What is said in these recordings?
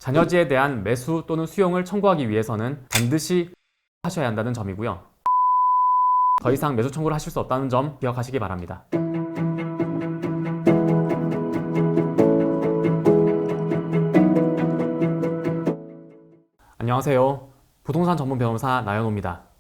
자녀지에 대한 매수 또는 수용을 청구하기 위해서는 반드시 하셔야 한다는 점이고요. 더 이상 매수 청구를 하실 수 없다는 점 기억하시기 바랍니다. 안녕하세요. 부동산 전문 변호사 나연호입니다.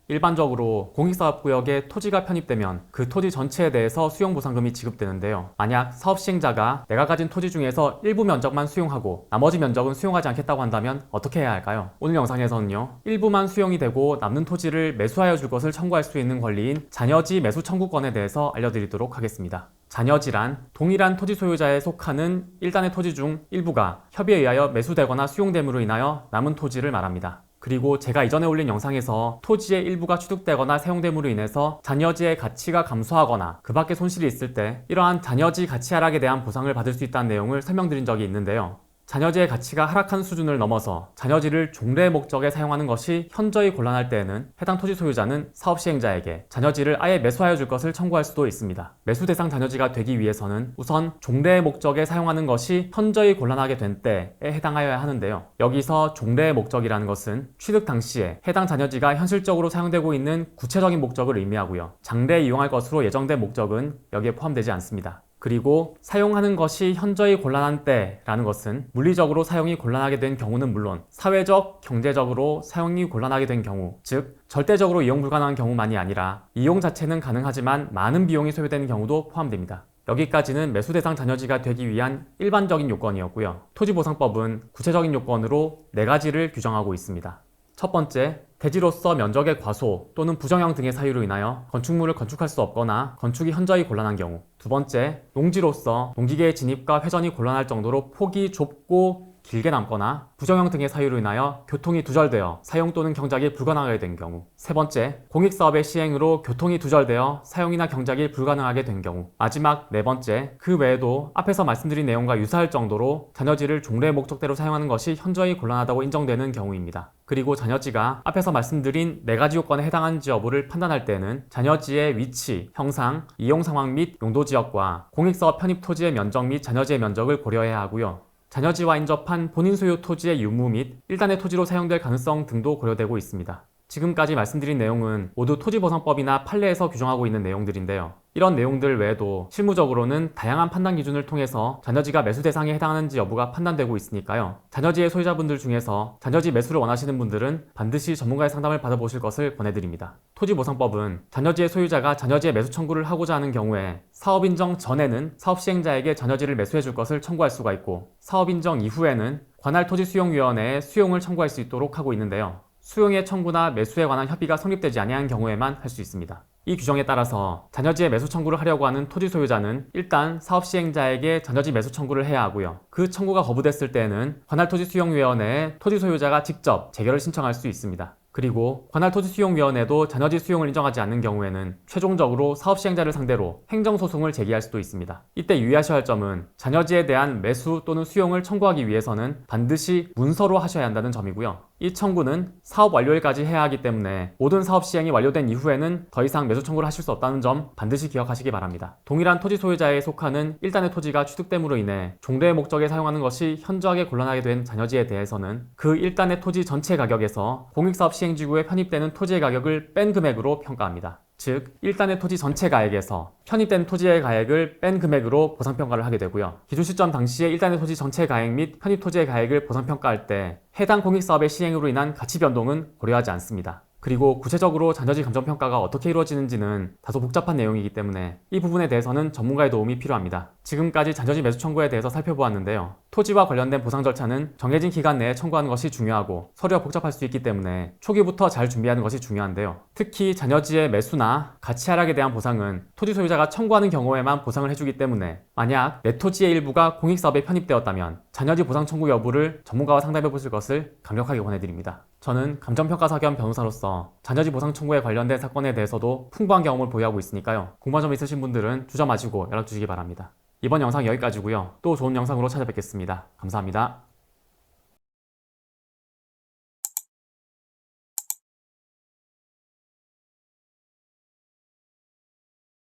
일반적으로 공익사업구역에 토지가 편입되면 그 토지 전체에 대해서 수용보상금이 지급되는데요. 만약 사업시행자가 내가 가진 토지 중에서 일부 면적만 수용하고 나머지 면적은 수용하지 않겠다고 한다면 어떻게 해야 할까요? 오늘 영상에서는요, 일부만 수용이 되고 남는 토지를 매수하여 줄 것을 청구할 수 있는 권리인 자녀지 매수 청구권에 대해서 알려드리도록 하겠습니다. 자녀지란 동일한 토지 소유자에 속하는 일단의 토지 중 일부가 협의에 의하여 매수되거나 수용됨으로 인하여 남은 토지를 말합니다. 그리고 제가 이전에 올린 영상에서 토지의 일부가 취득되거나 사용됨으로 인해서 자녀지의 가치가 감소하거나 그 밖에 손실이 있을 때 이러한 자녀지 가치 하락에 대한 보상을 받을 수 있다는 내용을 설명드린 적이 있는데요. 자녀지의 가치가 하락한 수준을 넘어서 자녀지를 종래 목적에 사용하는 것이 현저히 곤란할 때에는 해당 토지 소유자는 사업시행자에게 자녀지를 아예 매수하여 줄 것을 청구할 수도 있습니다. 매수 대상 자녀지가 되기 위해서는 우선 종래 목적에 사용하는 것이 현저히 곤란하게 된 때에 해당하여야 하는데요. 여기서 종래 목적이라는 것은 취득 당시에 해당 자녀지가 현실적으로 사용되고 있는 구체적인 목적을 의미하고요. 장래에 이용할 것으로 예정된 목적은 여기에 포함되지 않습니다. 그리고 사용하는 것이 현저히 곤란한 때라는 것은 물리적으로 사용이 곤란하게 된 경우는 물론 사회적, 경제적으로 사용이 곤란하게 된 경우, 즉 절대적으로 이용 불가능한 경우만이 아니라 이용 자체는 가능하지만 많은 비용이 소요되는 경우도 포함됩니다. 여기까지는 매수 대상 자녀지가 되기 위한 일반적인 요건이었고요. 토지보상법은 구체적인 요건으로 4가지를 규정하고 있습니다. 첫 번째, 대지로서 면적의 과소 또는 부정형 등의 사유로 인하여 건축물을 건축할 수 없거나 건축이 현저히 곤란한 경우. 두 번째, 농지로서 농기계의 진입과 회전이 곤란할 정도로 폭이 좁고 길게 남거나 부정형 등의 사유로 인하여 교통이 두절되어 사용 또는 경작이 불가능하게 된 경우. 세 번째, 공익사업의 시행으로 교통이 두절되어 사용이나 경작이 불가능하게 된 경우. 마지막 네 번째, 그 외에도 앞에서 말씀드린 내용과 유사할 정도로 자녀지를 종래 목적대로 사용하는 것이 현저히 곤란하다고 인정되는 경우입니다. 그리고 자녀지가 앞에서 말씀드린 4가지 요건에 해당하는지 여부를 판단할 때는 자녀지의 위치, 형상, 이용 상황 및 용도 지역과 공익사업 편입 토지의 면적 및 자녀지의 면적을 고려해야 하고요. 자녀지와 인접한 본인 소유 토지의 유무 및 일단의 토지로 사용될 가능성 등도 고려되고 있습니다. 지금까지 말씀드린 내용은 모두 토지보상법이나 판례에서 규정하고 있는 내용들인데요. 이런 내용들 외에도 실무적으로는 다양한 판단 기준을 통해서 자녀지가 매수 대상에 해당하는지 여부가 판단되고 있으니까요. 자녀지의 소유자분들 중에서 자녀지 매수를 원하시는 분들은 반드시 전문가의 상담을 받아보실 것을 권해드립니다. 토지보상법은 자녀지의 소유자가 자녀지의 매수 청구를 하고자 하는 경우에 사업인정 전에는 사업시행자에게 자녀지를 매수해 줄 것을 청구할 수가 있고, 사업인정 이후에는 관할 토지수용위원회에 수용을 청구할 수 있도록 하고 있는데요. 수용의 청구나 매수에 관한 협의가 성립되지 아니한 경우에만 할 수 있습니다. 이 규정에 따라서 자녀지의 매수 청구를 하려고 하는 토지 소유자는 일단 사업시행자에게 자녀지 매수 청구를 해야 하고요. 그 청구가 거부됐을 때는 관할토지수용위원회에 토지 소유자가 직접 재결을 신청할 수 있습니다. 그리고 관할토지수용위원회도 자녀지 수용을 인정하지 않는 경우에는 최종적으로 사업시행자를 상대로 행정소송을 제기할 수도 있습니다. 이때 유의하셔야 할 점은 자녀지에 대한 매수 또는 수용을 청구하기 위해서는 반드시 문서로 하셔야 한다는 점이고요. 이 청구는 사업 완료일까지 해야 하기 때문에 모든 사업 시행이 완료된 이후에는 더 이상 매수 청구를 하실 수 없다는 점 반드시 기억하시기 바랍니다. 동일한 토지 소유자에 속하는 일단의 토지가 취득됨으로 인해 종래 목적에 사용하는 것이 현저하게 곤란하게 된 자녀지에 대해서는 그 일단의 토지 전체 가격에서 공익사업 시행지구에 편입되는 토지의 가격을 뺀 금액으로 평가합니다. 즉, 일단의 토지 전체 가액에서 편입된 토지의 가액을 뺀 금액으로 보상평가를 하게 되고요. 기준 시점 당시에 일단의 토지 전체 가액 및 편입 토지의 가액을 보상평가할 때 해당 공익사업의 시행으로 인한 가치 변동은 고려하지 않습니다. 그리고 구체적으로 자녀지 감정평가가 어떻게 이루어지는지는 다소 복잡한 내용이기 때문에 이 부분에 대해서는 전문가의 도움이 필요합니다. 지금까지 자녀지 매수 청구에 대해서 살펴보았는데요. 토지와 관련된 보상 절차는 정해진 기간 내에 청구하는 것이 중요하고 서류가 복잡할 수 있기 때문에 초기부터 잘 준비하는 것이 중요한데요. 특히 자녀지의 매수나 가치 하락에 대한 보상은 토지 소유자가 청구하는 경우에만 보상을 해주기 때문에 만약 내 토지의 일부가 공익사업에 편입되었다면 자녀지 보상 청구 여부를 전문가와 상담해 보실 것을 강력하게 권해드립니다. 저는 감정평가사 겸 변호사로서 자녀지 보상 청구에 관련된 사건에 대해서도 풍부한 경험을 보유하고 있으니까요. 궁금한 점 있으신 분들은 주저 마시고 연락 주시기 바랍니다. 이번 영상 여기까지고요. 또 좋은 영상으로 찾아뵙겠습니다. 감사합니다.